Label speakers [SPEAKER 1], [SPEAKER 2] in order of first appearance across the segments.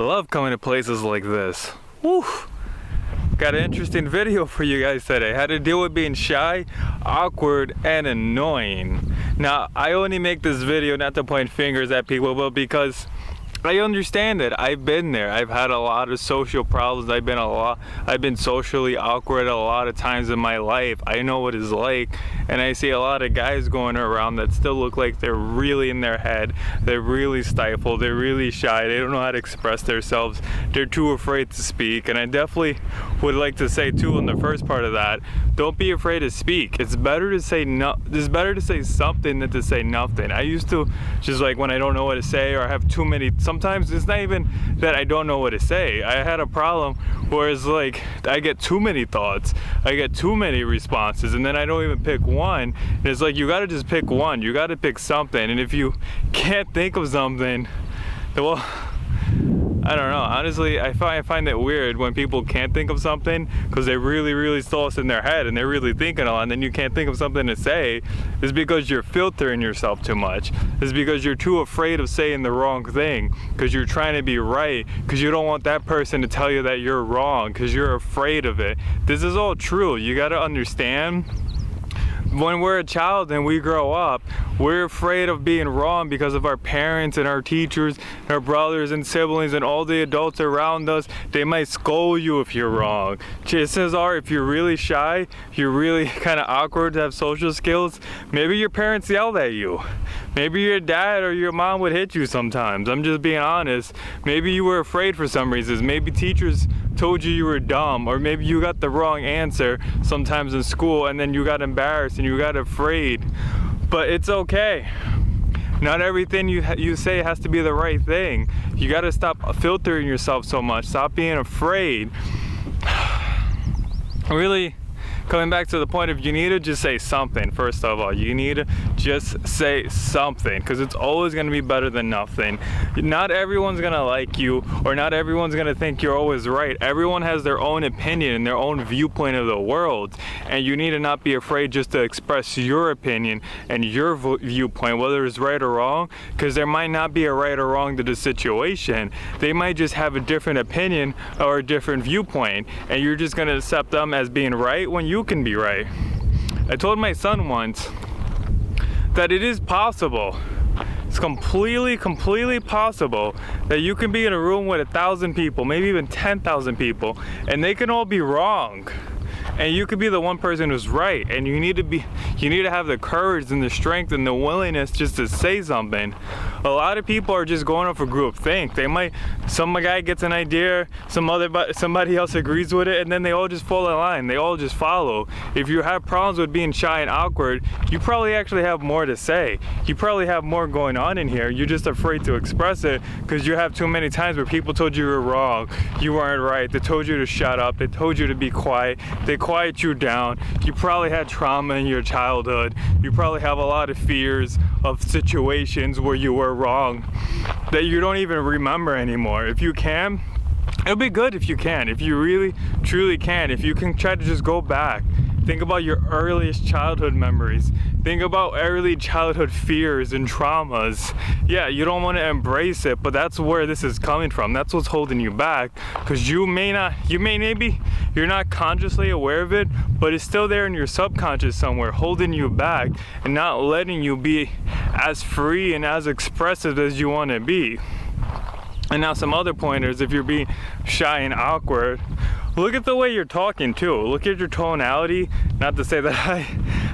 [SPEAKER 1] Love coming to places like this. Woo! Got an interesting video for you guys today. How to deal with being shy, awkward, and annoying. Now, I only make this video not to point fingers at people, but because I understand it. I've been there. I've had a lot of social problems. I've been socially awkward a lot of times in my life. I know what it's like, and I see a lot of guys going around that still look like they're really in their head. They're really stifled. They're really shy. They don't know how to express themselves. They're too afraid to speak. And I definitely would like to say too, in the first part of that, don't be afraid to speak. It's better to say it's better to say something than to say nothing. I used to just like when I don't know what to say or I have too many. Sometimes it's not even that I don't know what to say. I had a problem where it's like I get too many thoughts, I get too many responses, and then I don't even pick one. And it's like you gotta just pick one. You gotta pick something. And if you can't think of something, well, I don't know. Honestly, I find it weird when people can't think of something because they really still in their head and they're really thinking a lot, and then you can't think of something to say. It's because you're filtering yourself too much. It's because you're too afraid of saying the wrong thing because you're trying to be right, because you don't want that person to tell you that you're wrong because you're afraid of it. This is all true. You got to understand. When we're a child and we grow up, we're afraid of being wrong because of our parents and our teachers, and our brothers and siblings and all the adults around us. They might scold you if you're wrong. Chances are, if you're really shy, you're really kind of awkward to have social skills, maybe your parents yelled at you. Maybe your dad or your mom would hit you sometimes. I'm just being honest. Maybe you were afraid for some reasons. Maybe teachers told you were dumb, or maybe you got the wrong answer sometimes in school and then you got embarrassed and you got afraid. But it's okay. Not everything you say has to be the right thing. You got to stop filtering yourself so much. Stop being afraid. Really, coming back to the point of you need to just say something. First of all, you need to just say something, because it's always going to be better than nothing. Not everyone's going to like you, or not everyone's going to think you're always right. Everyone has their own opinion and their own viewpoint of the world, and you need to not be afraid just to express your opinion and your viewpoint, whether it's right or wrong, because there might not be a right or wrong to the situation. They might just have a different opinion or a different viewpoint, and you're just going to accept them as being right when you can be right. I told my son once that it is possible, it's completely possible that you can be in a room with 1,000 people, maybe even 10,000 people, and they can all be wrong. And you could be the one person who's right, and you need to have the courage and the strength and the willingness just to say something. A lot of people are just going off a groupthink. Some guy gets an idea, somebody else agrees with it, and then they all just fall in line. They all just follow. If you have problems with being shy and awkward, you probably actually have more to say. You probably have more going on in here. You're just afraid to express it because you have too many times where people told you were wrong, you weren't right, they told you to shut up, they told you to be quiet, they quiet you down. You probably had trauma in your childhood. You probably have a lot of fears of situations where you were wrong that you don't even remember anymore. If you can, it'll be good if you can. If you really, truly can. If you can try to just go back. Think about your earliest childhood memories. Think about early childhood fears and traumas. Yeah, you don't want to embrace it, but that's where this is coming from. That's what's holding you back, because you're not consciously aware of it, but it's still there in your subconscious somewhere, holding you back and not letting you be as free and as expressive as you want to be. And now some other pointers, if you're being shy and awkward, look at the way you're talking too. Look at your tonality. Not to say that I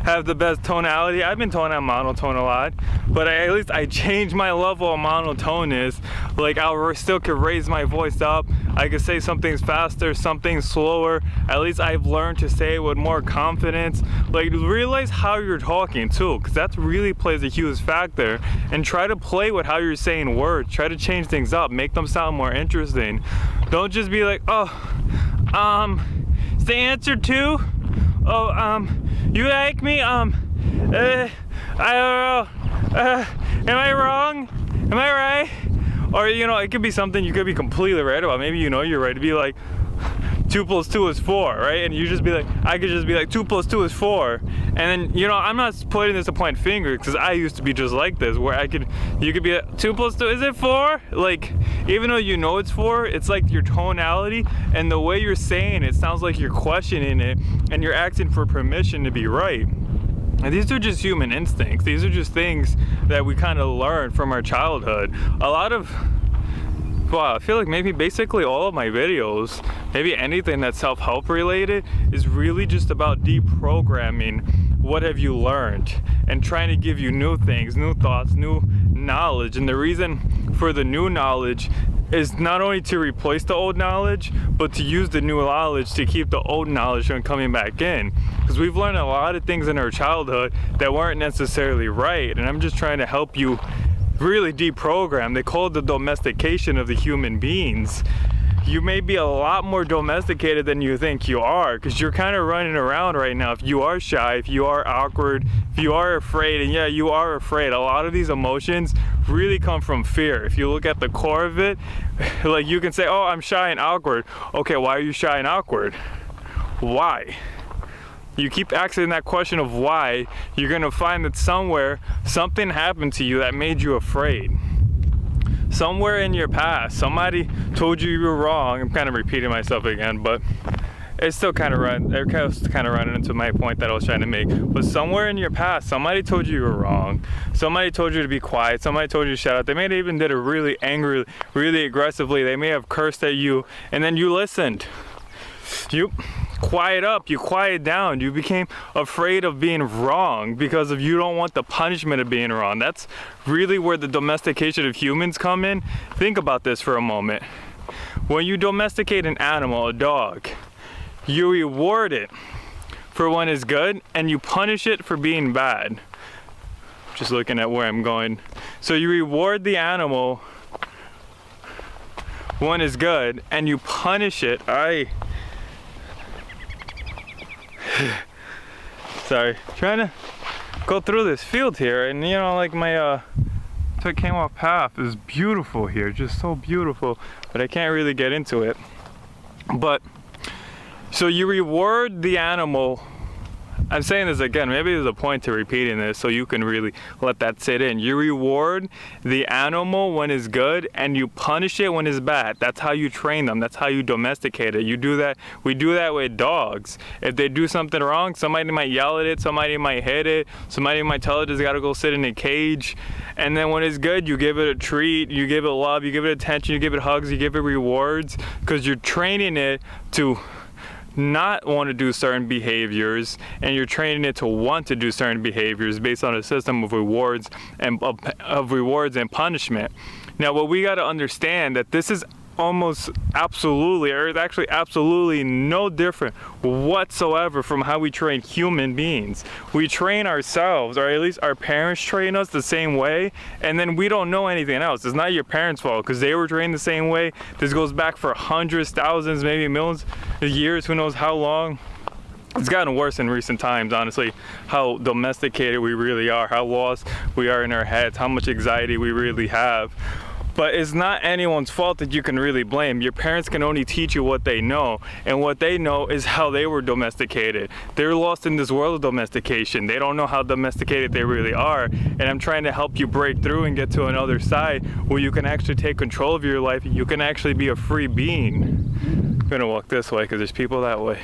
[SPEAKER 1] have the best tonality. I've been toning on monotone a lot, but at least I changed my level of monotone is. Like I still could raise my voice up. I could say some things faster, some things slower. At least I've learned to say it with more confidence. Like realize how you're talking too, because that really plays a huge factor. And try to play with how you're saying words. Try to change things up, make them sound more interesting. Don't just be like, is the answer two? You like me? I don't know. Am I wrong? Am I right? Or, it could be something you could be completely right about. Maybe you're right. To be like, 2 + 2 is 4, right? And you just be like, I could just be like, 2 + 2 is 4. And then, I'm not putting this to point fingers, because I used to be just like this, where you could be like, 2 + 2, is it 4? Like, Even though you know it's for, it's like your tonality and the way you're saying it sounds like you're questioning it and you're asking for permission to be right. And these are just human instincts. These are just things that we kind of learn from our childhood. I feel like maybe basically all of my videos, maybe anything that's self-help related, is really just about deprogramming what have you learned and trying to give you new things, new thoughts, new knowledge. And the reason for the new knowledge is not only to replace the old knowledge, but to use the new knowledge to keep the old knowledge from coming back in. Because we've learned a lot of things in our childhood that weren't necessarily right, and I'm just trying to help you really deprogram. They call it the domestication of the human beings. You may be a lot more domesticated than you think you are, because you're kind of running around right now. If you are shy, if you are awkward, if you are afraid, and yeah, you are afraid, a lot of these emotions really come from fear. If you look at the core of it, like you can say, oh, I'm shy and awkward. Okay, why are you shy and awkward? Why? You keep asking that question of why, you're gonna find that somewhere something happened to you that made you afraid. Somewhere in your past, somebody told you were wrong. I'm kind of repeating myself again, but it's still kind of running into my point that I was trying to make. But somewhere in your past, somebody told you were wrong. Somebody told you to be quiet. Somebody told you to shut up. They may have even did it really angrily, really aggressively. They may have cursed at you, and then you listened. You quiet up, you quiet down, you became afraid of being wrong because of you don't want the punishment of being wrong. That's really where the domestication of humans come in. Think about this for a moment. When you domesticate an animal, a dog, you reward it for when it's good and you punish it for being bad. Just looking at where I'm going. So you reward the animal when it's good and you punish it. Sorry, trying to go through this field here, and you know, like my so I came off path is beautiful here, just so beautiful, but I can't really get into it. But so you reward the animal. I'm saying this again, maybe there's a point to repeating this so you can really let that sit in. You reward the animal when it's good and you punish it when it's bad. That's how you train them. That's how you domesticate it. You do that. We do that with dogs. If they do something wrong, somebody might yell at it, somebody might hit it, somebody might tell it it's got to go sit in a cage. And then when it's good, you give it a treat, you give it love, you give it attention, you give it hugs, you give it rewards, because you're training it to not want to do certain behaviors, and you're training it to want to do certain behaviors based on a system of rewards and punishment. Now, what we got to understand that this is almost absolutely, or it's actually absolutely no different whatsoever from how we train human beings. We train ourselves, or at least our parents train us the same way, and then we don't know anything else. It's not your parents' fault because they were trained the same way. This goes back for hundreds, thousands, maybe millions of years, who knows how long. It's gotten worse in recent times, honestly, how domesticated we really are, how lost we are in our heads, how much anxiety we really have. But it's not anyone's fault that you can really blame. Your parents can only teach you what they know, and what they know is how they were domesticated. They're lost in this world of domestication. They don't know how domesticated they really are, and I'm trying to help you break through and get to another side where you can actually take control of your life. You can actually be a free being. I'm gonna walk this way because there's people that way.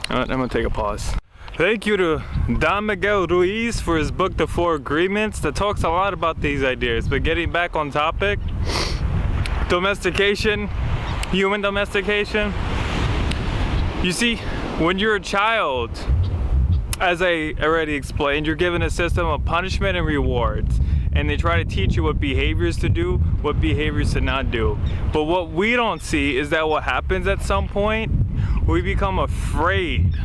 [SPEAKER 1] All right, I'm gonna take a pause. Thank you to Don Miguel Ruiz for his book, The Four Agreements, that talks a lot about these ideas. But getting back on topic, domestication, human domestication. You see, when you're a child, as I already explained, you're given a system of punishment and rewards. And they try to teach you what behaviors to do, what behaviors to not do. But what we don't see is that what happens at some point, we become afraid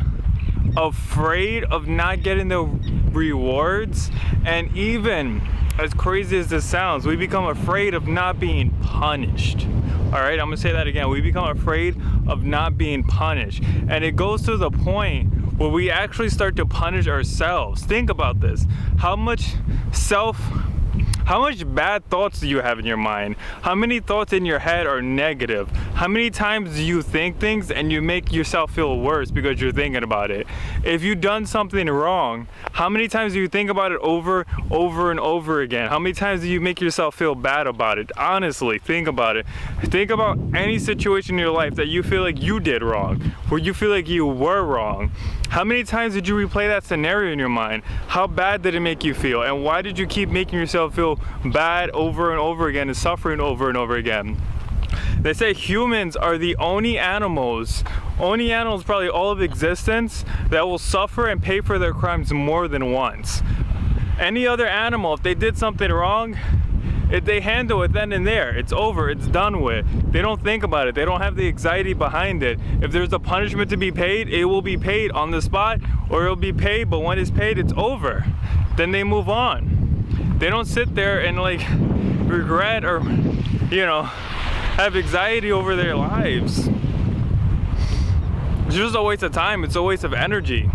[SPEAKER 1] of not getting the rewards, and even as crazy as this sounds, we become afraid of not being punished. All right, I'm gonna say that again. We become afraid of not being punished, and it goes to the point where we actually start to punish ourselves. Think about this: how How much bad thoughts do you have in your mind? How many thoughts in your head are negative? How many times do you think things and you make yourself feel worse because you're thinking about it? If you've done something wrong, how many times do you think about it over and over again? How many times do you make yourself feel bad about it? Honestly, think about it. Think about any situation in your life that you feel like you did wrong, where you feel like you were wrong. How many times did you replay that scenario in your mind? How bad did it make you feel? And why did you keep making yourself feel bad over and over again and suffering over and over again? They say humans are the only animals probably all of existence that will suffer and pay for their crimes more than once. Any other animal, if they did something wrong, if they handle it then and there, it's over, it's done with. They don't think about it, they don't have the anxiety behind it. If there's a punishment to be paid, it will be paid on the spot, or it'll be paid, but when it's paid, it's over. Then they move on. They don't sit there and like regret or, you know, have anxiety over their lives. It's just a waste of time, it's a waste of energy.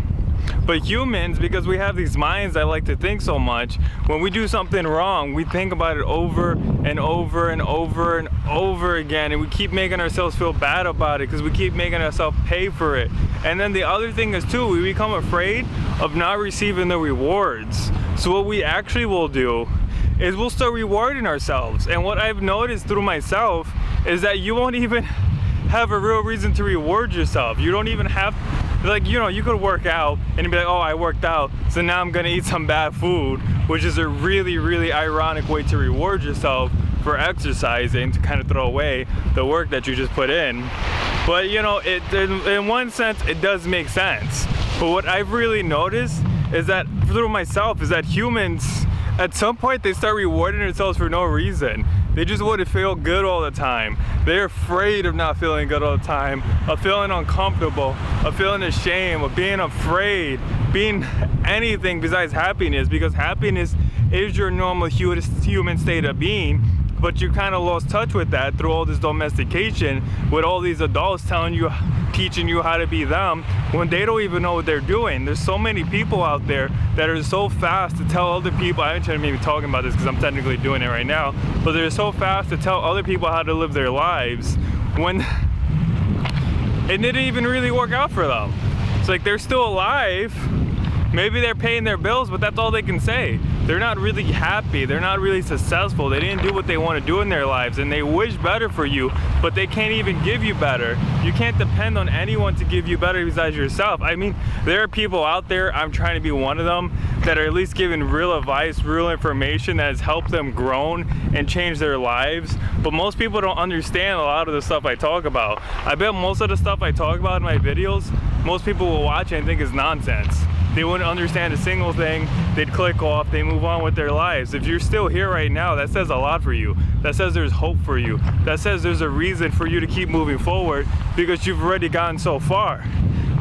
[SPEAKER 1] But humans, because we have these minds that like to think so much, when we do something wrong, we think about it over and over and over and over again, and we keep making ourselves feel bad about it because we keep making ourselves pay for it. And then the other thing is too, we become afraid of not receiving the rewards. So what we actually will do is we'll start rewarding ourselves. And what I've noticed through myself is that you won't even have a real reason to reward yourself. You don't even have, like, you know, you could work out and be like, oh, I worked out, so now I'm gonna eat some bad food, which is a really, really ironic way to reward yourself for exercising, to kind of throw away the work that you just put in. But you know, in one sense, it does make sense. But what I've really noticed is that through myself is that humans, at some point, they start rewarding themselves for no reason. They just want to feel good all the time. They're afraid of not feeling good all the time, of feeling uncomfortable, of feeling ashamed, of being afraid, being anything besides happiness, because happiness is your normal human state of being. But you kind of lost touch with that through all this domestication, with all these adults teaching you how to be them when they don't even know what they're doing. There's so many people out there that are so fast to tell other people, I shouldn't be talking about this because I'm technically doing it right now, but they're so fast to tell other people how to live their lives when it didn't even really work out for them. It's like they're still alive, maybe they're paying their bills, but that's all they can say. They're not really happy, they're not really successful, they didn't do what they want to do in their lives, and they wish better for you, but they can't even give you better. You can't depend on anyone to give you better besides yourself. I mean, there are people out there, I'm trying to be one of them, that are at least giving real advice, real information that has helped them grow and change their lives, but most people don't understand a lot of the stuff I talk about. I bet most of the stuff I talk about in my videos, most people will watch and think is nonsense. They wouldn't understand a single thing, they'd click off, they move on with their lives. If you're still here right now, that says a lot for you. That says there's hope for you. That says there's a reason for you to keep moving forward because you've already gotten so far.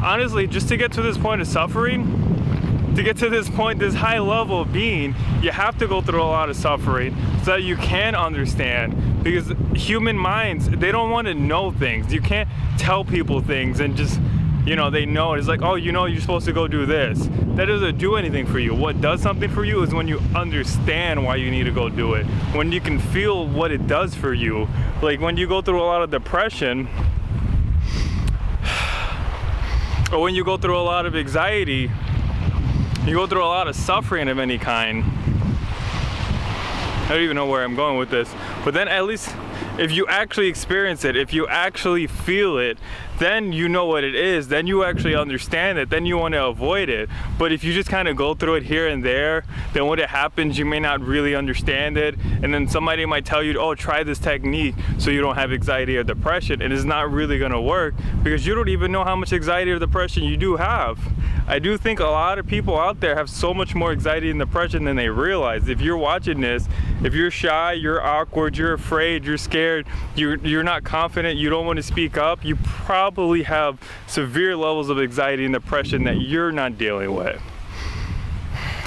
[SPEAKER 1] Honestly, just to get to this point of suffering, to get to this point, this high level of being, you have to go through a lot of suffering so that you can understand, because human minds, they don't want to know things. You can't tell people things and just, you know, they know. It's like, oh, you know, you're supposed to go do this. That doesn't do anything for you. What does something for you is when you understand why you need to go do it. When you can feel what it does for you. Like when you go through a lot of depression, or when you go through a lot of anxiety, you go through a lot of suffering of any kind. I don't even know where I'm going with this. But then at least if you actually experience it, if you actually feel it, then you know what it is, then you actually understand it, then you want to avoid it. But if you just kind of go through it here and there, then when it happens, you may not really understand it, and then somebody might tell you, oh, try this technique so you don't have anxiety or depression, and it's not really going to work because you don't even know how much anxiety or depression you do have. I do think a lot of people out there have so much more anxiety and depression than they realize. If you're watching this, if you're shy, you're awkward, you're afraid, you're scared, you're not confident, you don't want to speak up, you probably have severe levels of anxiety and depression that you're not dealing with.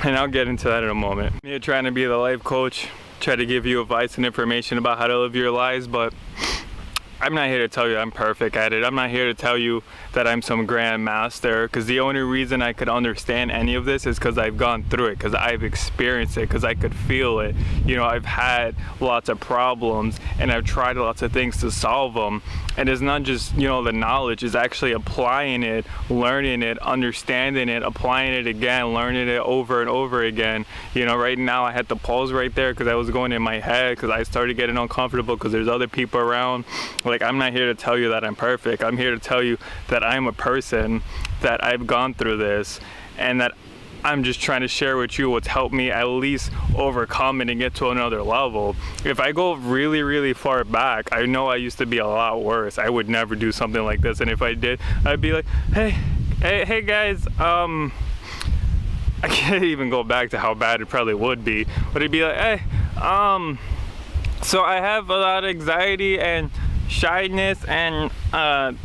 [SPEAKER 1] And I'll get into that in a moment. Me trying to be the life coach, try to give you advice and information about how to live your lives, but I'm not here to tell you I'm perfect at it. I'm not here to tell you that I'm some grand master, because the only reason I could understand any of this is because I've gone through it, because I've experienced it, because I could feel it. You know, I've had lots of problems and I've tried lots of things to solve them. And it's not just, you know, the knowledge, it's actually applying it, learning it, understanding it, applying it again, learning it over and over again. You know, right now I had to pause right there because I was going in my head, because I started getting uncomfortable because there's other people around. Like, I'm not here to tell you that I'm perfect. I'm here to tell you that I'm a person, that I've gone through this, and that I'm just trying to share with you what's helped me at least overcome it and get to another level. If I go really, really far back, I know I used to be a lot worse. I would never do something like this. And if I did, I'd be like, hey guys, I can't even go back to how bad it probably would be. But it'd be like, hey, so I have a lot of anxiety and shyness and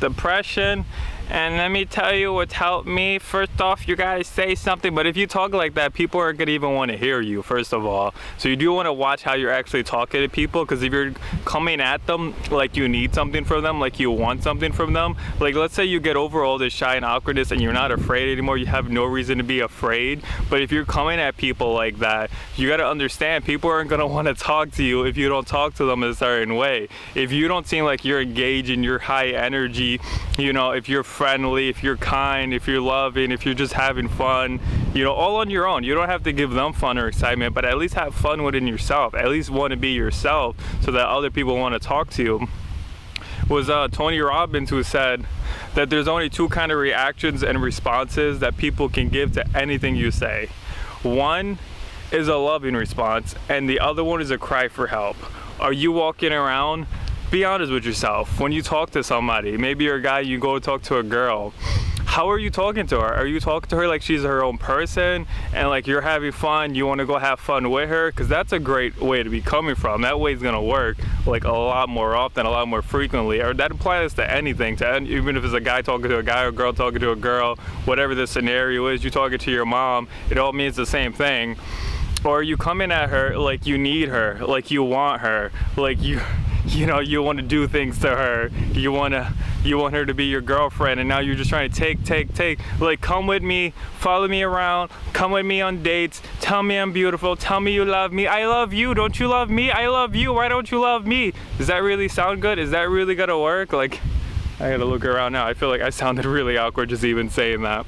[SPEAKER 1] depression, and let me tell you what's helped me. First off, you gotta say something. But if you talk like that, people aren't gonna even want to hear you, first of all. So you do want to watch how you're actually talking to people, because if you're coming at them like you need something from them, like you want something from them, like let's say you get over all this shy and awkwardness and you're not afraid anymore, you have no reason to be afraid. But if you're coming at people like that, you gotta understand people aren't gonna want to talk to you if you don't talk to them a certain way. If you don't seem like you're engaged in your high energy, you know, if you're friendly, if you're kind, if you're loving, if you're just having fun, you know, all on your own. You don't have to give them fun or excitement, but at least have fun within yourself. At least want to be yourself so that other people want to talk to you. Was Tony Robbins who said that there's only two kind of reactions and responses that people can give to anything you say. One is a loving response, and the other one is a cry for help. Are you walking around? Be honest with yourself. When you talk to somebody, maybe you're a guy, you go talk to a girl, how are you talking to her? Are you talking to her like she's her own person and like you're having fun, you want to go have fun with her? Because that's a great way to be coming from. That way is going to work like a lot more often, a lot more frequently. Or that applies to anything, even if it's a guy talking to a guy or a girl talking to a girl, whatever the scenario is, you talking to your mom, it all means the same thing. Or are you coming at her like you need her, like you want her, like you know, you want to do things to her, you want her to be your girlfriend, and now you're just trying to take, like, come with me, follow me around, come with me on dates, tell me I'm beautiful, tell me you love me, I love you, don't you love me, I love you, why don't you love me? Does that really sound good? Is that really gonna work? Like, I gotta look around now, I feel like I sounded really awkward just even saying that.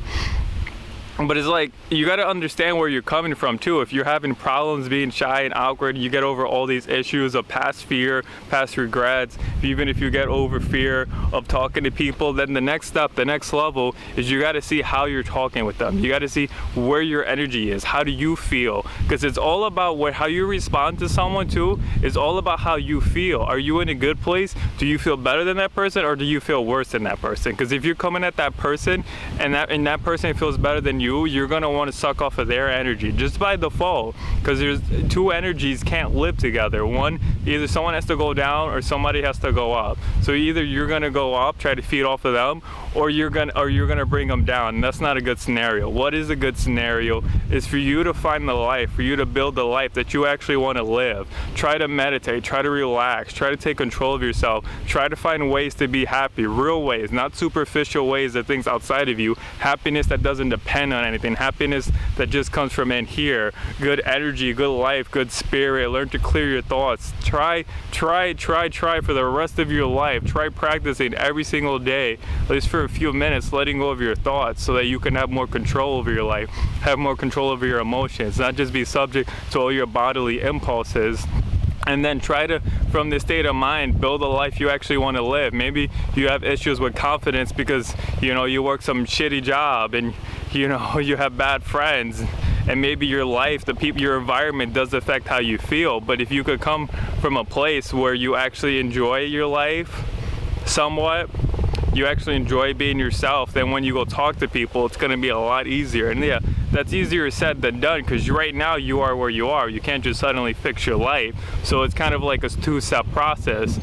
[SPEAKER 1] But it's like, you got to understand where you're coming from too. If you're having problems being shy and awkward, you get over all these issues of past fear, past regrets, even if you get over fear of talking to people, then the next step, the next level is you got to see how you're talking with them. You got to see where your energy is. How do you feel? Because it's all about how you respond to someone too. It's all about how you feel. Are you in a good place? Do you feel better than that person, or do you feel worse than that person? Because if you're coming at that person and that person feels better than you're gonna want to suck off of their energy just by default, because there's two energies can't live together. One, either someone has to go down or somebody has to go up. So either you're gonna go up, try to feed off of them, or you're gonna bring them down, and that's not a good scenario. What is a good scenario is for you to find the life, for you to build the life that you actually want to live. Try to meditate, try to relax, try to take control of yourself, try to find ways to be happy, real ways, not superficial ways that things outside of you, happiness that doesn't depend on anything, happiness that just comes from in here, good energy, good life, good spirit. Learn to clear your thoughts. Try for the rest of your life. Try practicing every single day, at least for a few minutes, letting go of your thoughts so that you can have more control over your life, have more control over your emotions, not just be subject to all your bodily impulses. And then try to, from this state of mind, build a life you actually want to live. Maybe you have issues with confidence because, you know, you work some shitty job and, you know, you have bad friends, and maybe your life, your environment does affect how you feel. But if you could come from a place where you actually enjoy your life somewhat, you actually enjoy being yourself, then when you go talk to people, it's going to be a lot easier. And yeah, that's easier said than done, because right now you are where you are. You can't just suddenly fix your life. So it's kind of like a two-step process.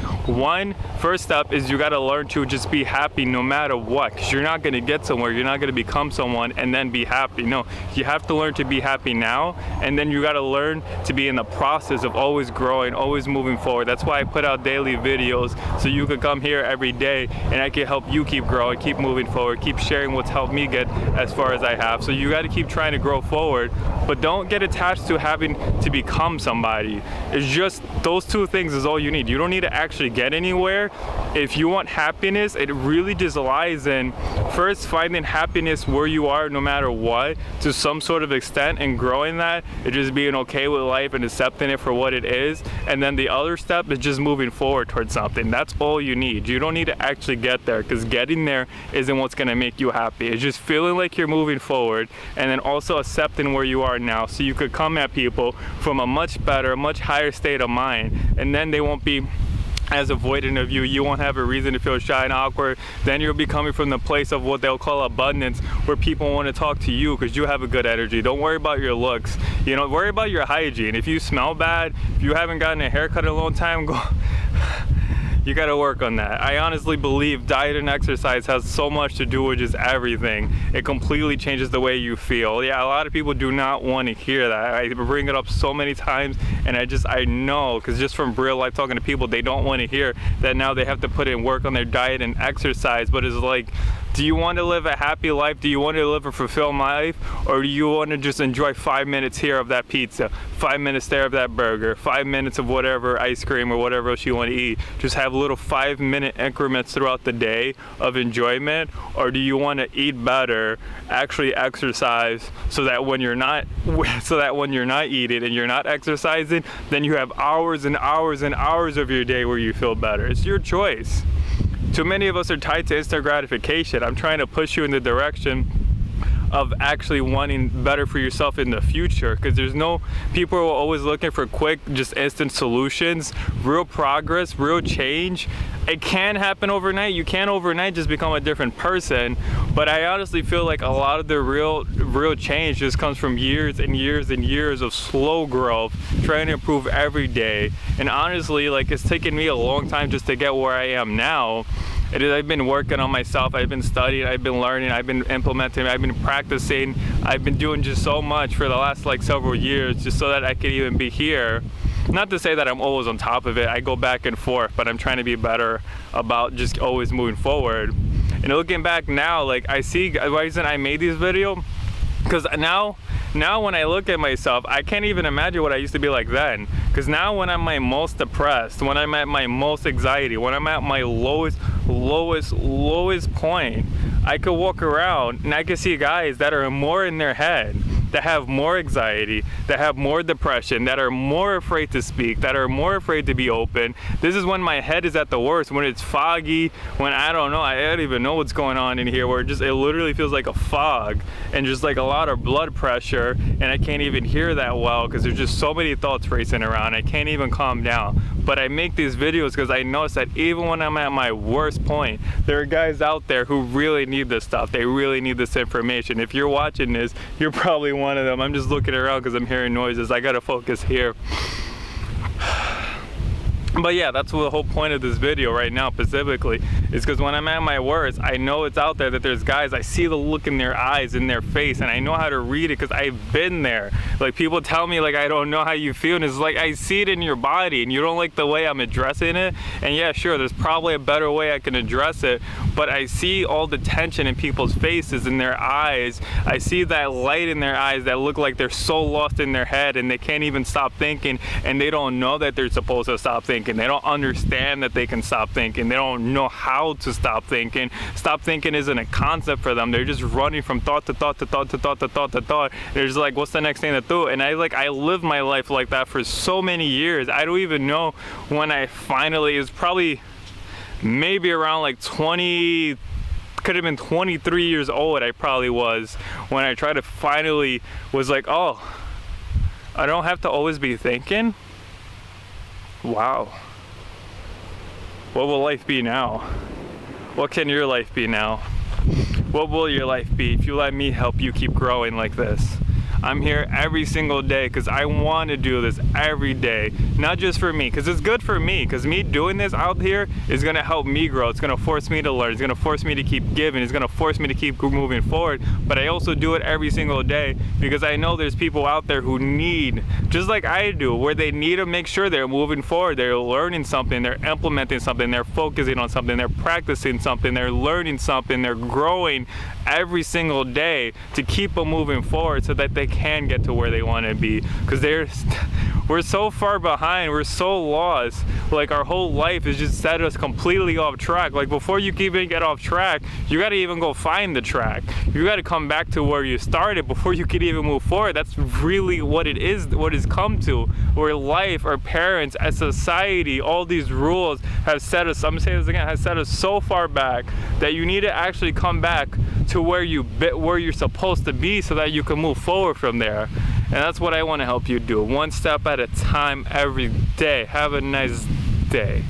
[SPEAKER 1] First step is you got to learn to just be happy no matter what, because you're not going to get somewhere, you're not going to become someone and then be happy. No, you have to learn to be happy now, and then you got to learn to be in the process of always growing, always moving forward. That's why I put out daily videos, so you could come here every day and I can help you keep growing, keep moving forward, keep sharing what's helped me get as far as I have. So you got to keep trying to grow forward, but don't get attached to having to become somebody. It's just those two things is all you need. You don't need to actually get anywhere. If you want happiness, it really just lies in first finding happiness where you are no matter what, to some sort of extent, and growing that, and just being okay with life and accepting it for what it is. And then the other step is just moving forward towards something. That's all you need. You don't need to actually get there, because getting there isn't what's going to make you happy. It's just feeling like you're moving forward, and then also accepting where you are now, so you could come at people from a much better, much higher state of mind, and then they won't be as avoidant of you. You won't have a reason to feel shy and awkward. Then you'll be coming from the place of what they'll call abundance, where people want to talk to you because you have a good energy. Don't worry about your looks. You know, worry about your hygiene. If you smell bad, if you haven't gotten a haircut in a long time, go you got to work on that. I honestly believe diet and exercise has so much to do with just everything. It completely changes the way you feel. Yeah, a lot of people do not want to hear that. I bring it up so many times, and I know, because just from real life talking to people, they don't want to hear that now they have to put in work on their diet and exercise. But it's like, do you want to live a happy life? Do you want to live a fulfilled life? Or do you want to just enjoy 5 minutes here of that pizza, 5 minutes there of that burger, 5 minutes of whatever ice cream or whatever else you want to eat? Just have little 5-minute increments throughout the day of enjoyment. Or do you want to eat better, actually exercise, so that when you're not eating and you're not exercising, then you have hours and hours and hours of your day where you feel better? It's your choice. Too many of us are tied to instant gratification. I'm trying to push you in the direction of actually wanting better for yourself in the future, because people are always looking for quick, just instant solutions. Real progress, real change, it can happen overnight. You can't overnight just become a different person, but I honestly feel like a lot of the real change just comes from years and years and years of slow growth, trying to improve every day. And honestly, like, it's taken me a long time just to get where I am now. I've been working on myself, I've been studying, I've been learning, I've been implementing, I've been practicing, I've been doing just so much for the last several years, just so that I could even be here. Not to say that I'm always on top of it, I go back and forth, but I'm trying to be better about just always moving forward. And looking back now, like, I see the reason I made this video, because now when I look at myself, I can't even imagine what I used to be like then. Because now when I'm my most depressed, when I'm at my most anxiety, when I'm at my lowest point, I could walk around and I could see guys that are more in their head, that have more anxiety, that have more depression, that are more afraid to speak, that are more afraid to be open. This is when my head is at the worst, when it's foggy, when I don't even know what's going on in here, where it literally feels like a fog and just like a lot of blood pressure, and I can't even hear that well because there's just so many thoughts racing around. I can't even calm down. But I make these videos because I notice that even when I'm at my worst point, there are guys out there who really need this stuff. They really need this information. If you're watching this, you're probably one of them. I'm just looking around because I'm hearing noises. I gotta focus here. But yeah, that's the whole point of this video right now specifically, is because when I'm at my worst, I know it's out there that there's guys, I see the look in their eyes, in their face, and I know how to read it because I've been there. Like, people tell me, like, I don't know how you feel, and it's like, I see it in your body, and you don't like the way I'm addressing it. And yeah, sure, there's probably a better way I can address it, but I see all the tension in people's faces, in their eyes. I see that light in their eyes that look like they're so lost in their head, and they can't even stop thinking, and they don't know that they're supposed to stop thinking. They don't understand that they can stop thinking. They don't know how to stop thinking. Stop thinking isn't a concept for them. They're just running from thought to thought to thought to thought to thought to thought. They're just like, what's the next thing to do? And I lived my life like that for so many years. I don't even know when I finally, it was probably maybe around like 20, could have been 23 years old, I probably was, when I tried to finally was like, oh, I don't have to always be thinking. Wow. What will life be now? What can your life be now? what will your life be if you let me help you keep growing like this? I'm here every single day because I want to do this every day, not just for me, because it's good for me, because me doing this out here is going to help me grow. It's going to force me to learn. It's going to force me to keep giving. It's going to force me to keep moving forward. But I also do it every single day because I know there's people out there who need, just like I do, where they need to make sure they're moving forward. They're learning something. They're implementing something. They're focusing on something. They're practicing something. They're learning something. They're growing every single day to keep them moving forward so that they can get to where they want to be, because we're so far behind, we're so lost. Like, our whole life is just set us completely off track. Like, before you can even get off track, you got to even go find the track. You got to come back to where you started before you could even move forward. That's really what it is, what it's come to, where life, our parents, as society, all these rules have set us, I'm gonna say this again, has set us so far back that you need to actually come back to where you're supposed to be so that you can move forward from there. And that's what I want to help you do, one step at a time every day. Have a nice day.